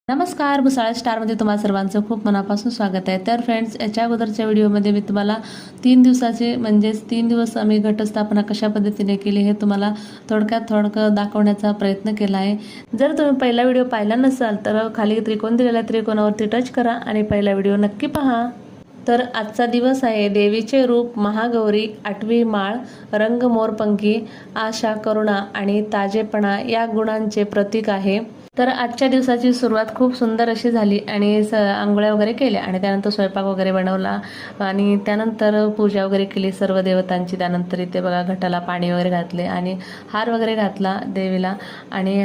नमस्कार, भुसाळ स्टारमध्ये तुम्हा सर्वांचं खूप मनापासून स्वागत आहे. तर फ्रेंड्स, याच्या अगोदरच्या व्हिडिओमध्ये मी तुम्हाला 3 दिवसाचे म्हणजेच 3 दिवस आम्ही घटस्थापना कशा पद्धतीने केली हे तुम्हाला थोडक्यात दाखवण्याचा प्रयत्न केला आहे. जर तुम्ही पहिला व्हिडिओ पाहिला नसाल तर खाली त्रिकोण दिलेल्या त्रिकोणावरती टच करा आणि पहिला व्हिडिओ नक्की पहा. तर आजचा दिवस आहे देवीचे रूप महागौरी, 8वी माळ, रंग मोरपंखी, आशा, करुणा आणि ताजेपणा या गुणांचे प्रतीक आहे. तर आजच्या दिवसाची सुरुवात खूप सुंदर अशी झाली आणि आंघोळ्या वगैरे केल्या आणि त्यानंतर स्वयंपाक वगैरे बनवला आणि त्यानंतर पूजा वगैरे केली सर्व देवतांची. त्यानंतर इथे बघा घटाला पाणी वगैरे घातले आणि हार वगैरे घातला देवीला आणि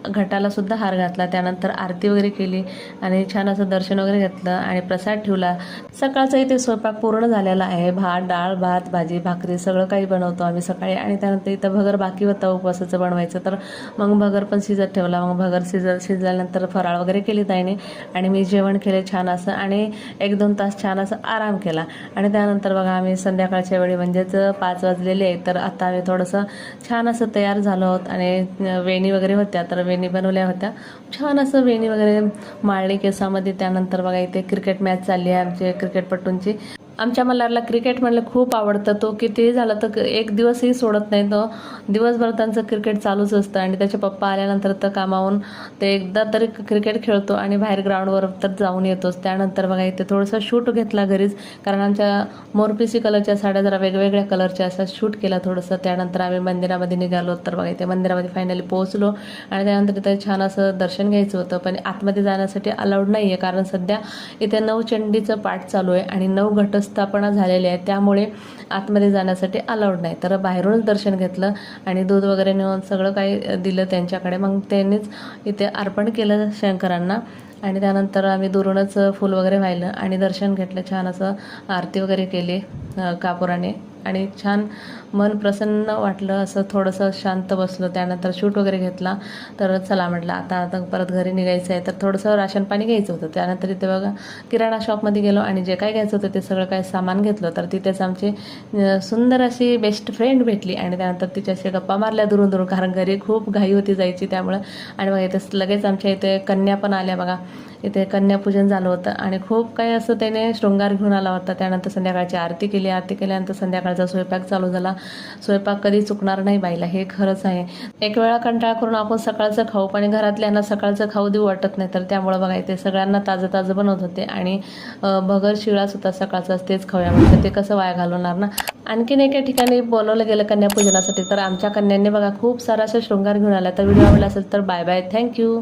घटाला सुद्धा हार घातला. त्यानंतर आरती वगैरे केली आणि छान असं दर्शन वगैरे घेतलं आणि प्रसाद ठेवला. सकाळचा इथे स्वयंपाक पूर्ण झालेला आहे. डाळ भात भाजी भाकरी सगळं काही बनवतो आम्ही सकाळी आणि त्यानंतर इथं भगर बाकी होता उपवासाचं बनवायचं, तर मग भगर पण शिजत ठेवला. मग भगर शिजल्यानंतर फराळ वगैरे केली ताईने आणि मी जेवण केले छान असं आणि 1-2 तास छान असं आराम केला. आणि त्यानंतर बघा आम्ही संध्याकाळच्या वेळी म्हणजेच 5 वाजलेले आहे, तर आता आम्ही थोडंसं छान असं तयार झालो आहोत आणि वेणी वगैरे होत्या तर वेणी बनवल्या होत्या. छान असं वेणी वगैरे माळली केसामध्ये. त्यानंतर बघा इथे क्रिकेट मॅच चालली आहे आमची क्रिकेटपटूंची. आमच्या मल्हारला क्रिकेट म्हणलं खूप आवडतं. तो कितीही झालं तर एक दिवसही सोडत नाही. तो दिवसभर त्यांचं क्रिकेट चालूच असतं आणि त्याचे पप्पा आल्यानंतर तर कामावून ते एकदा तरी क्रिकेट खेळतो आणि बाहेर ग्राउंडवर तर जाऊन येतोच. त्यानंतर बघा इथे थोडंसं शूट घेतला घरीच, कारण आमच्या मोरपिसी कलरच्या साड्या जरा वेगवेगळ्या कलरच्या असं शूट केला थोडंसं. त्यानंतर आम्ही मंदिरामध्ये निघालो. तर बघा इथे मंदिरामध्ये फायनली पोहोचलो आणि त्यानंतर इथे छान असं दर्शन घ्यायचं होतं, पण आतमध्ये जाण्यासाठी अलाउड नाही आहे कारण सध्या इथे 9 चंडीचं पाठ चालू आहे आणि 9 घटस्थापना झालेली आहे, त्यामुळे आतमध्ये जाण्यासाठी अलाउड नाही. तर बाहेरूनच दर्शन घेतलं आणि दूध वगैरे नेऊन सगळं काही दिलं त्यांच्याकडे. मग त्यांनीच इथे अर्पण केलं शंकरांना आणि त्यानंतर आम्ही दुरूनच फूल वगैरे वाहिलं आणि दर्शन घेतलं. छान असं आरती वगैरे केली कापुराने आणि छान मन प्रसन्न वाटलं. असं थोडंसं शांत बसलो. त्यानंतर शूट वगैरे घेतला. तर चला म्हटलं आता परत घरी निघायचं आहे, तर थोडंसं राशन पाणी घ्यायचं होतं. त्यानंतर इथे बघा किराणा शॉपमध्ये गेलो आणि जे काय घ्यायचं होतं ते सगळं काय सामान घेतलं. तर तिथेच आमची सुंदर अशी बेस्ट फ्रेंड भेटली आणि त्यानंतर तिच्याशी गप्पा मारल्या दुरून कारण घरी खूप घाई होती जायची त्यामुळं. आणि बघा इथे लगेच आमच्या इथे कन्या पण आल्या. बघा इथे कन्यापूजन झालं होतं आणि खूप काही असं त्याने शृंगार घेऊन आला होता. त्यानंतर संध्याकाळची आरती केल्यानंतर संध्याकाळचा स्वयंपाक चालू झाला. स्वयंपाक कधी चुकणार नाही बाईला, हे खरंच आहे. एक वेळा कंटाळा करून आपण सकाळचं खाऊ, पण घरातल्यांना सकाळचं खाऊ देऊ वाटत नाही, तर त्यामुळं बघा इथे सगळ्यांना ताजं बनवत होते आणि भगर शिळाच होता सकाळचाच, तेच खाऊया म्हटलं, ते कसं वाया घालवणार ना. आणखीन एका ठिकाणी बोलवलं गेलं कन्यापूजनासाठी, तर आमच्या कन्यांनी बघा खूप सारा असं शृंगार घेऊन आला. तर व्हिडिओ आवडला असेल तर बाय बाय, थँक्यू.